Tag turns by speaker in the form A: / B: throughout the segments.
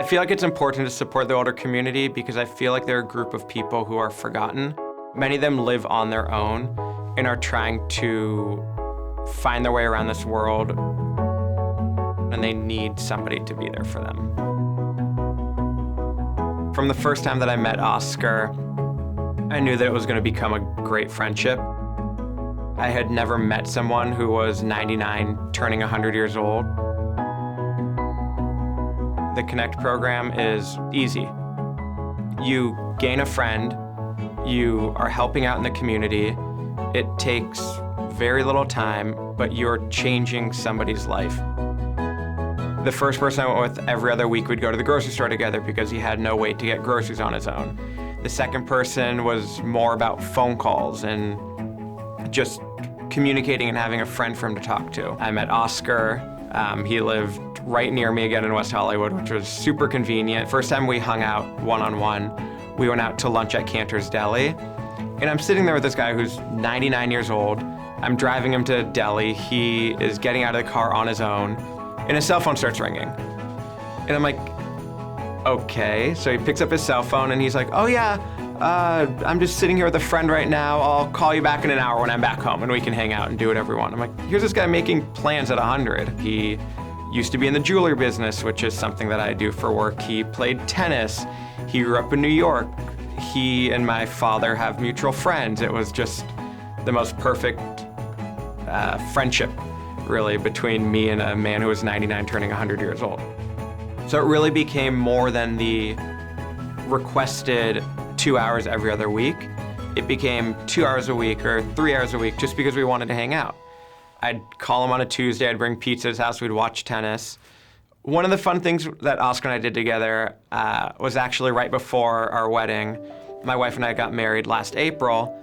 A: feel like it's important to support the older community because I feel like they're a group of people who are forgotten. Many of them live on their own and are trying to find their way around this world, and they need somebody to be there for them. From the first time that I met Oscar, I knew that it was going to become a great friendship. I had never met someone who was 99, turning 100 years old. The Connect program is easy. You gain a friend, you are helping out in the community. It takes very little time, but you're changing somebody's life. The first person I went with, every other week we'd go to the grocery store together because he had no weight to get groceries on his own. The second person was more about phone calls and just communicating and having a friend for him to talk to. I met Oscar. He lived right near me again in West Hollywood, which was super convenient. First time we hung out one-on-one, we went out to lunch at Kantor's Deli. And I'm sitting there with this guy who's 99 years old. I'm driving him to Deli. He is getting out of the car on his own, and his cell phone starts ringing. And I'm like, okay. So he picks up his cell phone and he's like, oh yeah, I'm just sitting here with a friend right now. I'll call you back in an hour when I'm back home and we can hang out and do whatever we want. I'm like, here's this guy making plans at 100. He used to be in the jewelry business, which is something that I do for work. He played tennis. He grew up in New York. He and my father have mutual friends. It was just the most perfect friendship, really, between me and a man who was 99 turning 100 years old. So it really became more than the requested 2 hours every other week. It became 2 hours a week or 3 hours a week just because we wanted to hang out. I'd call him on a Tuesday, I'd bring pizza to his house, we'd watch tennis. One of the fun things that Oscar and I did together was actually right before our wedding. My wife and I got married last April.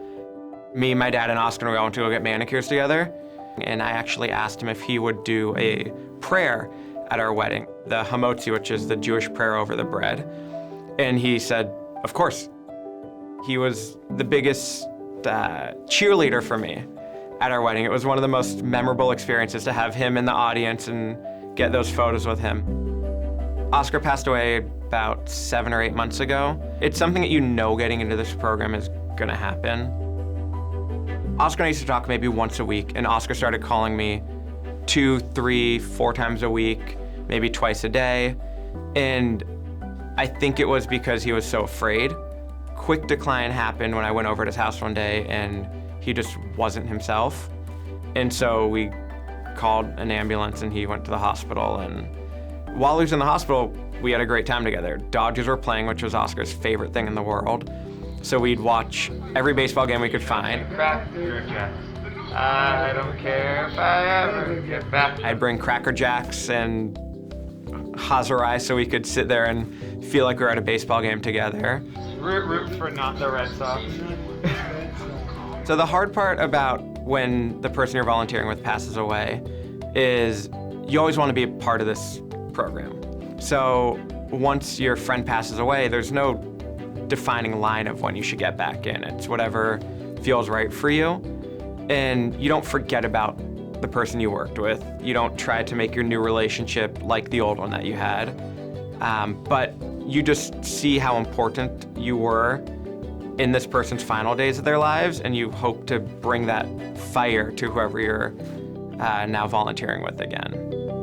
A: Me, my dad, and Oscar, we all went to go get manicures together. And I actually asked him if he would do a prayer at our wedding, the hamotzi, which is the Jewish prayer over the bread. And he said, of course. He was the biggest cheerleader for me at our wedding. It was one of the most memorable experiences to have him in the audience and get those photos with him. Oscar passed away about 7 or 8 months ago. It's something that you know getting into this program is gonna happen. Oscar and I used to talk maybe once a week, and Oscar started calling me 2, 3, 4 times a week, maybe twice a day. And I think it was because he was so afraid. Quick decline happened when I went over to his house one day and he just wasn't himself. And so we called an ambulance and he went to the hospital. And while he was in the hospital, we had a great time together. Dodgers were playing, which was Oscar's favorite thing in the world. So we'd watch every baseball game we could find. Cracker Jacks. I don't care if I ever get back. I'd bring Cracker Jacks and Hazarai so we could sit there and feel like we were at a baseball game together. Root for not the Red Sox. So the hard part about when the person you're volunteering with passes away is you always want to be a part of this program. So once your friend passes away, there's no defining line of when you should get back in. It's whatever feels right for you. And you don't forget about the person you worked with. You don't try to make your new relationship like the old one that you had. But you just see how important you were in this person's final days of their lives, and you hope to bring that fire to whoever you're now volunteering with again.